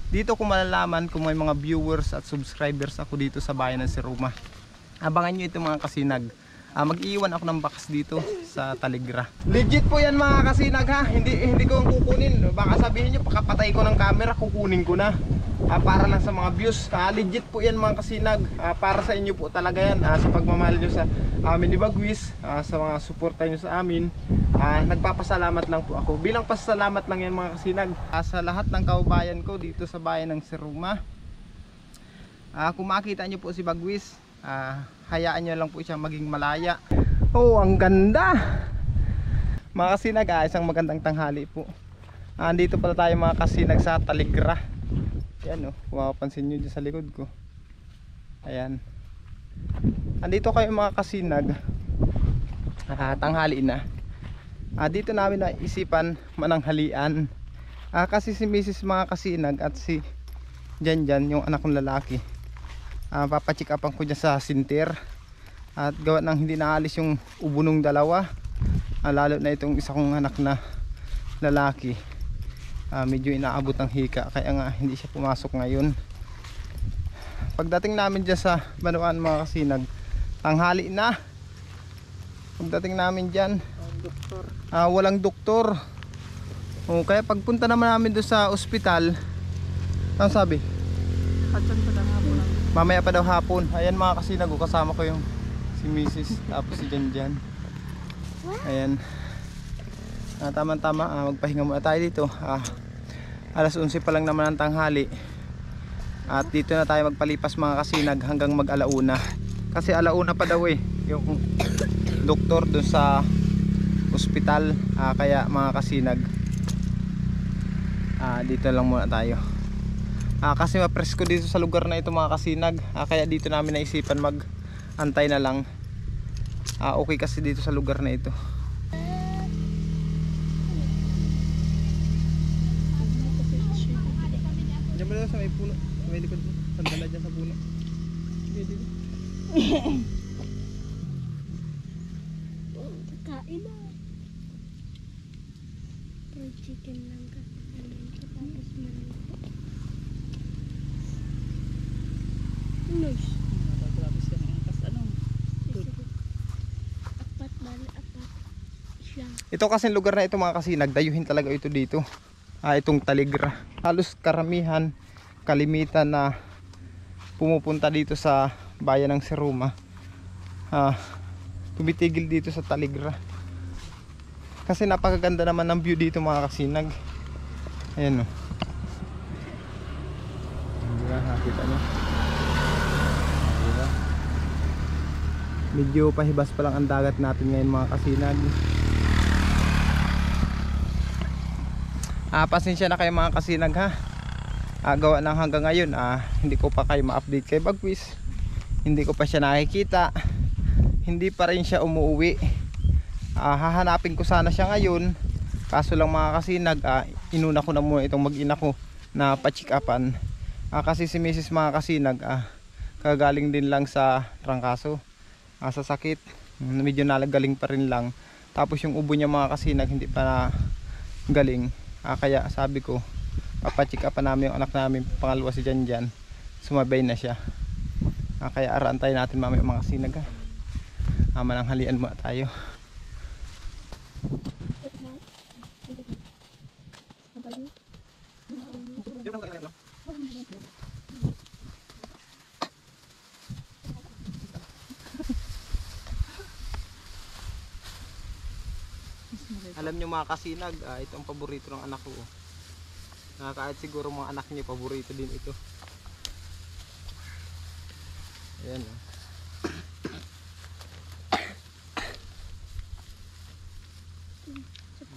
dito ko malalaman kung may mga viewers at subscribers ako dito sa bayan ng Siruma. Abangan nyo ito mga kasinag. Mag-iwan ako ng box dito sa Taligra. Legit po yan mga kasinag ha. Hindi ko kukunin. Baka sabihin nyo pagkapatay ko ng camera kukunin ko na. Para lang sa mga views. Legit po yan mga kasinag. Para sa inyo po talaga yan. Sa pagmamahal nyo sa amin ni Bagwis. Sa mga suporta nyo sa amin. Nagpapasalamat lang po ako. Bilang pasalamat lang yan mga kasinag. Sa lahat ng kaubayan ko dito sa bayan ng Siruma. Kung makita nyo po si Bagwis, hayaan nyo lang po siya maging malaya. Oh, ang ganda mga kasinag. Isang magandang tanghali po. Andito pala tayo mga kasinag sa Taligra. Ayan, kung mapapansin nyo dyan sa likod ko. Ayan, andito kayo mga kasinag. Tanghali na. Dito namin naisipan mananghalian. Kasi si Mrs. mga kasinag at si Janjan, yung anak kong lalaki, papacheck upan ko dyan sa sinter. At gawa nang hindi naalis yung ubo nung dalawa, lalo na itong isa kong anak na lalaki, medyo inaabot ng hika, kaya nga hindi siya pumasok ngayon. Pagdating namin dyan sa Banuan mga kasinag, tanghali na. Pagdating namin dyan, walang doktor. Kaya pagpunta naman namin doon sa ospital, ano sabi? Mamaya pa daw hapon. Ayan mga kasinag, kasama ko yung si Mrs. tapos si Janjan. Ayan. Tama-tama, magpahinga muna tayo dito. Alas 11 pa lang naman ang tanghali. At dito na tayo magpalipas mga kasinag hanggang mag-alauna. Kasi alauna pa daw yung doktor doon sa ospital. Kaya mga kasinag, dito lang muna tayo. Kasi mapresko dito sa lugar na ito mga kasinag. Kaya dito namin naisipan mag-antay na lang. Okay kasi dito sa lugar na ito. Diyan mo lang sa may puno, sa may likod mo. Sandala dyan sa puno. Dito. Kain na. Fried chicken lang kasi. Tapos manito. Nice. Tapos yan ang kas ano. Apat siya. Ito kasi lugar na ito mga kasinag, dayuhin talaga ito dito. Itong Taligra. Halos karamihan, kalimitan na pumupunta dito sa bayan ng Siruma, tumitigil dito sa Taligra. Kasi napakaganda naman ng view dito mga kasinag. Ayan diba, nakita nyo? Diba? Medyo pahibas pa lang ang dagat natin ngayon mga kasinag. Pasensya na kayo mga kasinag ha. Gawa ng hanggang ngayon hindi ko pa kayo ma-update kay Bagwis. Hindi ko pa siya nakikita. Hindi pa rin siya umuwi. Hahanapin ko sana siya ngayon. Kaso lang mga kasinag, inuna ko na muna itong mag-ina ko na pa-check upan. Kasi si Mrs. mga kasinag, kagaling din lang sa trangkaso, sa sakit. Medyo nalagaling pa rin lang. Tapos yung ubo niya mga kasinag hindi pa na galing. Kaya sabi ko, papacheck upan namin yung anak namin, pangalawa si Janjan. Sumabay na siya. Kaya araantay natin mamaya mga kasinag ha. Mananghalian muna tayo. Alam nyo mga kasinag, ito ang paborito ng anak ko. Kahit siguro mga anak niyo paborito din ito. Ayan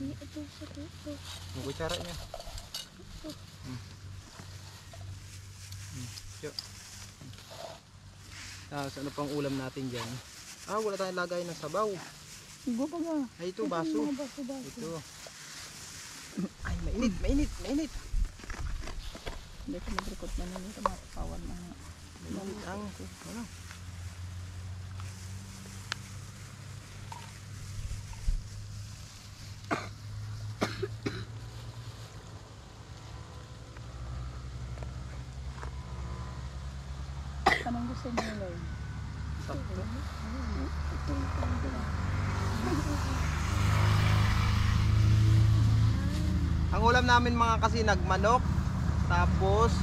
Ito. Ang kutsara niya. Tapos ano pang ulam natin dyan? Wala tayong lagay ng sabaw. Igo pa ba? Ito baso. Ito. Ay, mainit. Hindi ko mag-record na nito, makapawan na. Mainit ang ano. Anong gusto mo nila? Sakto. Ang ulam namin mga kasinag, manok. Tapos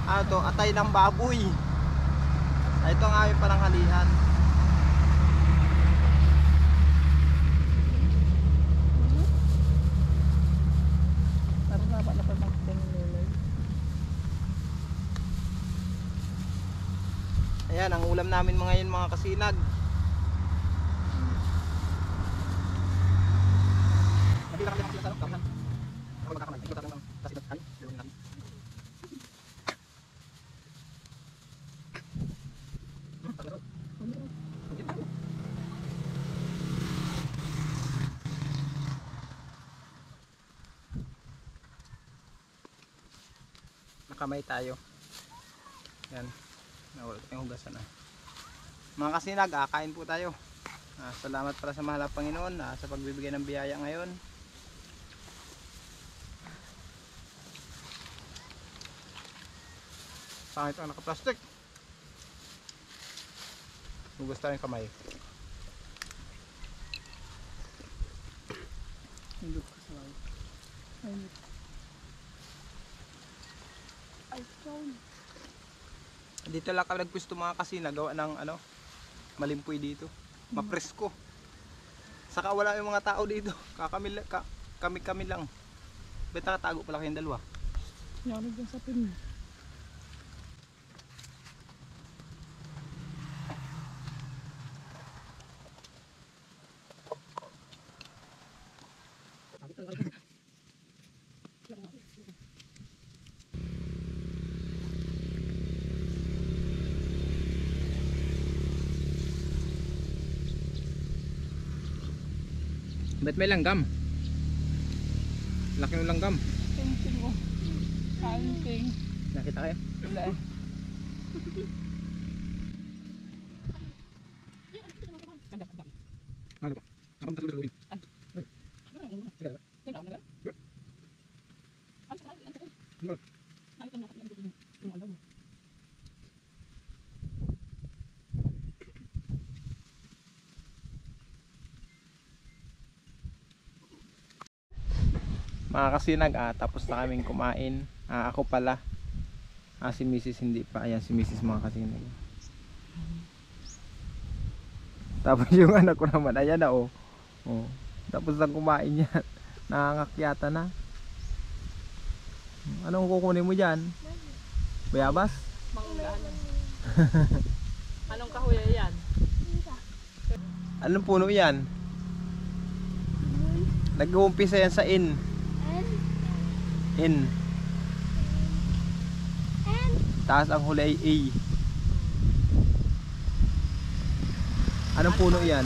ano to, atay ng baboy. Ito ang aming pananghalian. Narunaba na pa magpunulay. Ayan, ang ulam namin ngayon mga kasinag. Nakamay tayo. Yan. Nawala tayong hugasan na. Mga kasinag, kain po tayo. Salamat para sa mahal na Panginoon sa pagbibigay ng biyaya ngayon. Pangit ang naka-plastic. Hugas tayo yung kamay. Hindi ko kasaway. Ay, phone. Dito lang kami nagpwesto mga kasinag, gawa ng ano, malimpoy dito. Mapresko. Saka wala yung mga tao dito. Kami lang. Ba't nakatago pala kayong dalawa? Yari dyan sa pin. Ba't may langgam? Laki ng langgam. Ting-ting ko. Kain-ting. Nakita kayo? Wala eh. Ano ba? Ako matulog. Mga kasinag, tapos na kaming kumain. Ako pala. Si Mrs. hindi pa. Ayan si Mrs. mga kasinag. Tapos yung anak ko naman, ayan na oh. Tapos na kumain yan. Nangangakyata na. Anong kukunin mo dyan? Bayabas? Manggalan. Anong kahoy yan? Anong puno yan? Nag-uumpisa yan sa in. In. Taas ang huli ay A. Anong puno yan?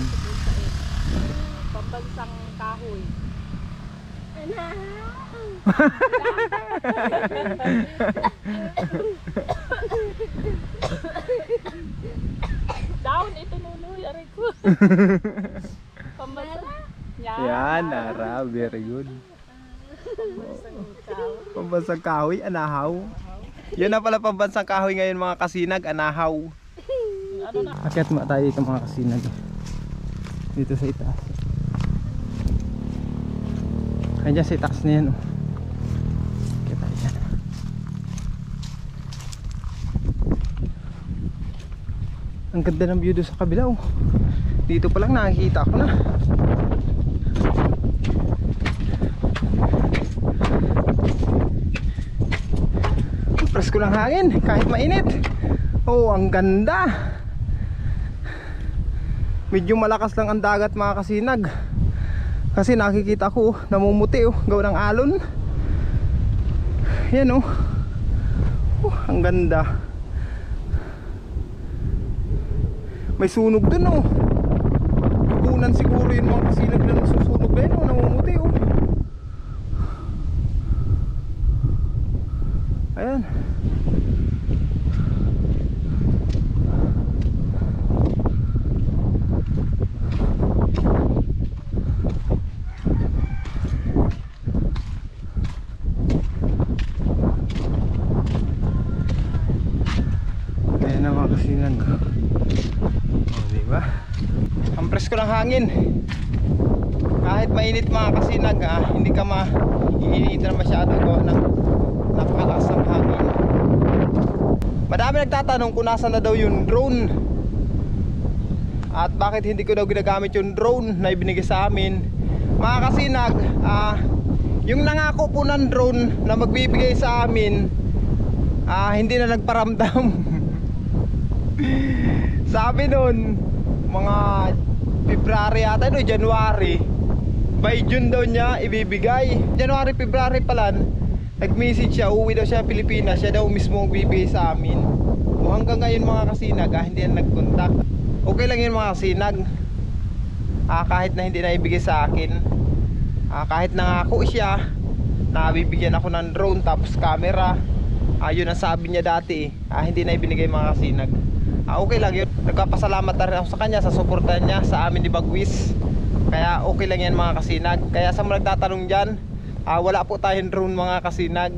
Pambansang kahoy. Down ito nunoy, aray ko. Pambansang. Yan, Nara. Very good. Pambansang kahoy. Pambansang kahoy, anahaw. Yan na pala pambansang kahoy ngayon mga kasinag, anahaw. Ano na? Akyat mo tayo dito mga kasinag. Dito sa itaas. Kaya sa itaas na yan oh. Akyat tayo dyan. Ang ganda ng view doon sa kabila oh. Dito pa lang nakikita ko na. Presko ng hangin kahit mainit. Oh, ang ganda. Medyo malakas lang ang dagat mga kasinag. Kasi nakikita ko namumuti oh, gawa ng alon. Yan oh. Ang ganda. May sunog dun oh. Kunan siguro yun mga kasinag na nasusunog na yun oh, namumuti oh. Ayan. Ayan na mga kasinag. Oh, diba? Ang presko ng hangin. Kahit mainit mga kasinag, hindi ka iinitan masyado gawa ng napakalakas ng hangin. Madami nagtatanong kung nasa na daw yung drone at bakit hindi ko daw ginagamit yung drone na ibinigay sa amin. Mga kasinag, yung nangako po ng drone na magbibigay sa amin, hindi na nagparamdam. Sabi nun mga February ata, January, by June daw niya ibibigay. January, February pala nag-message siya, uwi daw siya Pilipinas, siya daw mismo magbibigay sa amin. O hanggang ngayon mga kasinag, hindi na nag-contact. Okay lang yun mga kasinag, kahit na hindi na ibigay sa akin. Kahit nangako siya na bibigyan ako ng drone tapos camera, yun ang sabi niya dati, hindi na ibinigay mga kasinag. Okay lang yun, nagpapasalamat na rin ako sa kanya sa suporta niya sa amin ni Bagwis. Kaya okay lang yan mga kasinag. Kaya sa mga nagtatanong dyan, wala po tayong drone mga kasinag.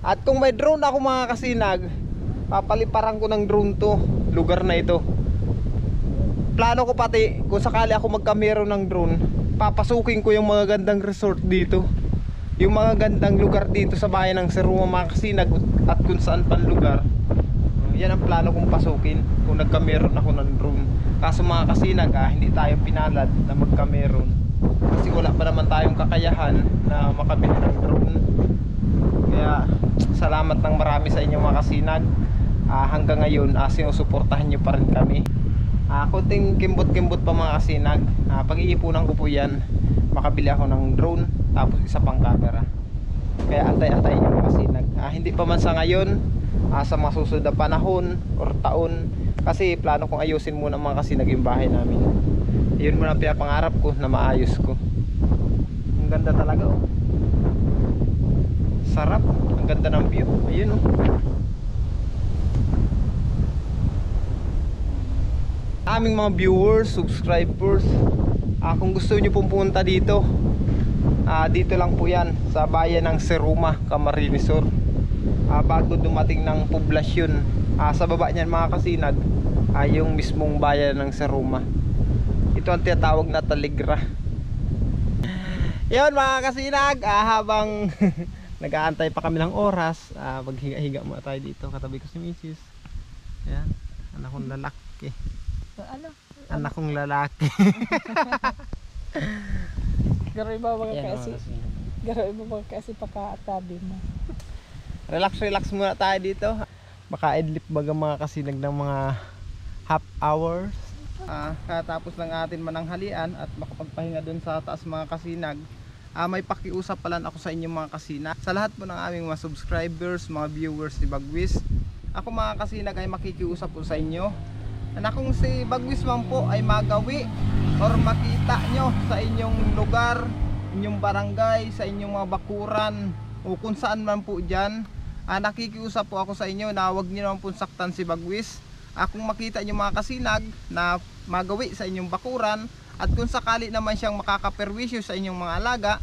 At kung may drone ako mga kasinag, papaliparan ko ng drone to lugar na ito. Plano ko pati kung sakali ako magkamero ng drone, papasukin ko yung mga gandang resort dito, yung mga gandang lugar dito sa bayan ng Siruma mga kasinag, at kung saan pan lugar. Yan ang plano kong pasukin kung nagkameron ako ng drone. Kaso mga kasinag, hindi tayo pinalad na magkameron kasi wala pa naman tayong kakayahan na makabili ng drone. Kaya salamat ng marami sa inyo mga kasinag. Hanggang ngayon sinusuportahan nyo pa rin kami. Kunting kimbot-kimbot pa mga kasinag, pag-iipunan ko po yan, makabili ako ng drone tapos isa pang camera. Kaya antay-antay nyo mga kasinag. Hindi pa man sa ngayon, sa mga susunod na panahon or taon, kasi plano kong ayusin muna mga kasinag yung bahay namin. Yun muna pinapangarap ko na maayos ko. Ang ganda talaga sarap, ang ganda ng view. Ayun aming mga viewers, subscribers, kung gusto nyo pong pumunta dito, dito lang po yan sa bayan ng Siruma, Camarines Sur. Bago dumating ng poblasyon, sa baba niyan mga kasinag, yung mismong bayan ng Siruma. Ito ang tinatawag na Taligra. Yun mga kasinag, habang nag-aantay pa kami ng oras, maghiga-higa muna tayo dito. Katabi ko si Mrs. Yan, anak kong lalaki. Anak kong lalaki. Garoy ba mga kasi? Garoy ba mga kasi pagkatabi mo? Relax muna tayo dito. Maka-idlip baga mga kasinag ng mga half hours. Katapos ng atin mananghalian at makapagpahinga dun sa taas mga kasinag, may pakiusap pala ako sa inyo mga kasinag. Sa lahat po ng aming mga subscribers, mga viewers ni Bagwis, ako mga kasinag ay makikiusap po sa inyo na kung si Bagwis man po ay magawi or makita nyo sa inyong lugar, inyong barangay, sa inyong mga bakuran o kung saan man po dyan, nakikiusap po ako sa inyo na huwag nyo naman po saktan si Bagwis. Kung makita nyo mga kasinag na magawi sa inyong bakuran at kung sakali naman siyang makakaperwisyo sa inyong mga alaga,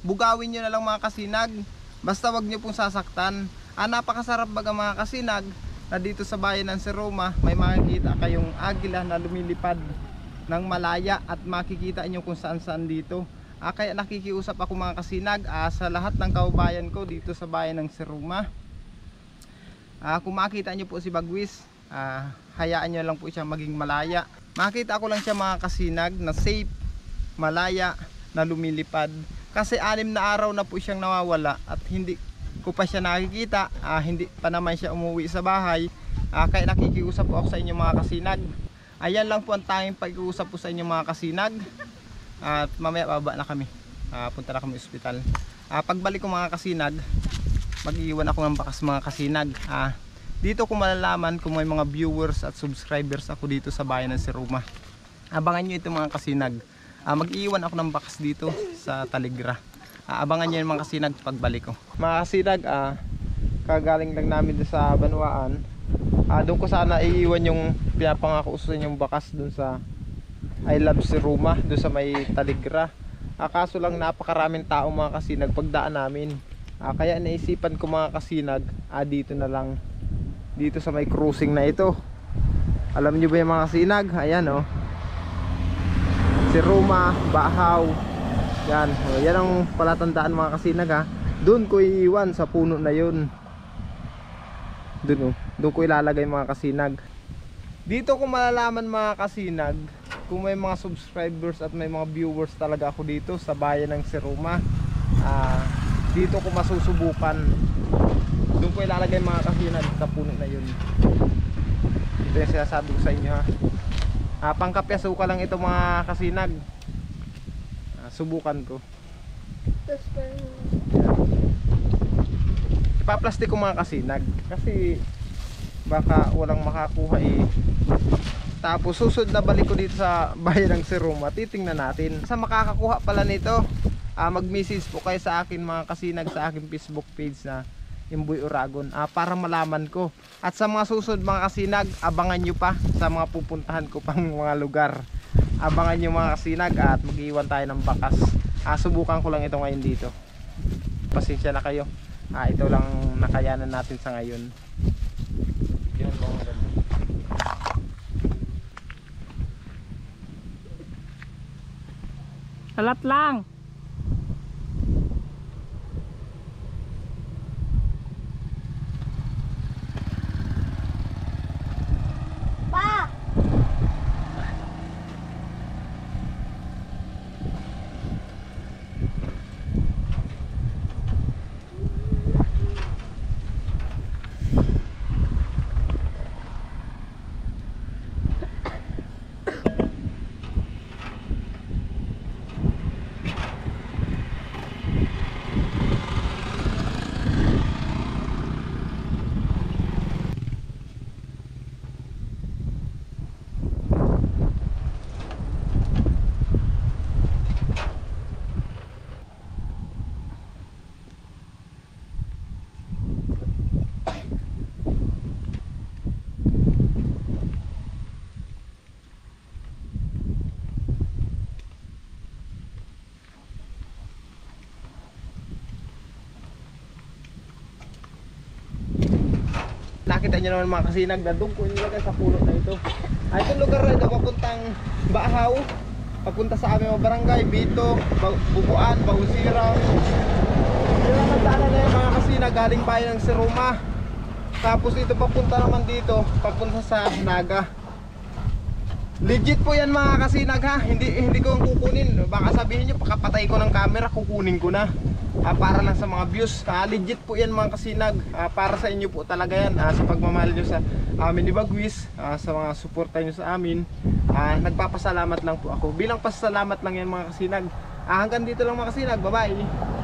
bugawin nyo na lang mga kasinag, basta wag nyo pong sasaktan. Napakasarap baga mga kasinag na dito sa bayan ng Siruma may makikita kayong agila na lumilipad ng malaya at makikita nyo kung saan saan dito. Kaya nakikiusap ako mga kasinag sa lahat ng kaubayan ko dito sa bayan ng Siruma. Kung makita nyo po si Bagwis, hayaan nyo lang po siya maging malaya. Makita ko lang siya mga kasinag na safe, malaya, na lumilipad. Kasi 6 na araw na po siyang nawawala at hindi ko pa siya nakikita, hindi pa naman siya umuwi sa bahay. Kaya nakikiusap po ako sa inyo mga kasinag. Ayan lang po ang tanging pag-iusap po sa inyo mga kasinag. At mamaya baba na kami, punta na kami ospital. Pagbalik ko mga kasinag, mag-iwan ako ng bakas mga kasinag. Dito ko malalaman kung may mga viewers at subscribers ako dito sa bayan ng Siruma. Abangan nyo ito mga kasinag. Mag-iwan ako ng bakas dito sa Taligra. Abangan nyo yung mga kasinag pagbalik ko. Mga kasinag, kagaling lang namin doon sa Banwaan. Doon ko sana iiwan yung pinapangako sa inyong bakas doon sa I Love Siruma, doon sa may Taligra. Kaso lang napakaraming tao mga kasinag pagdaan namin. Kaya naisipan ko mga kasinag, dito na lang, dito sa may cruising na ito. Alam nyo ba yung mga kasinag? Ayan oh. Si Roma, Bahaw. Yan, yan ang palatandaan mga kasinag ha. Doon ko iiwan sa puno na yun. Doon oh, doon ko ilalagay mga kasinag. Dito ko malalaman mga kasinag kung may mga subscribers at may mga viewers talaga ako dito sa bayan ng si Roma. Dito ko masusubukan. Doon ko ilalagay mga kasinag sa puno na yun. Ito yung sinasabi ko sa inyo ha. Pangkapyasuka lang ito mga kasinag. Subukan ko. Tapos parang Ipaplastic ko mga kasinag kasi baka walang makakuha eh. Tapos susunod na balik ko dito sa bayan ng si Roma, titingnan natin sa makakakuha pala nito. Mag-message po kayo sa akin mga kasinag sa aking Facebook page na Imboy Uragon para malaman ko. At sa mga susunod mga kasinag, abangan nyo pa sa mga pupuntahan ko pang mga lugar. Abangan nyo mga kasinag at mag-iwan tayo ng bakas. Subukan ko lang ito ngayon dito. Pasensya na kayo. Ito lang nakayanan natin sa ngayon. Yan po ang ganda. Salat lang. pa! Nakita nyo naman mga kasinag na doon ko nilagay sa puno na ito. Itong lugar na ito papuntang Bahaw, papunta sa aming mga barangay, Bito, Bubuan, Bausira. Yung nagdaanan na yung mga kasinag galing bayan ng si Roma. Tapos ito papunta naman dito, papunta sa Naga. Legit po yan mga kasinag ha, hindi ko ang kukunin. Baka sabihin nyo, pakapatay ko ng camera, kukunin ko na. Para lang sa mga views. Legit po yan mga kasinag. Para sa inyo po talaga yan. Sa pagmamahal nyo sa amin ni Bagwis, sa mga suporta nyo sa amin. Nagpapasalamat lang po ako. Bilang pasalamat lang yan mga kasinag. Hanggang dito lang mga kasinag. Bye bye.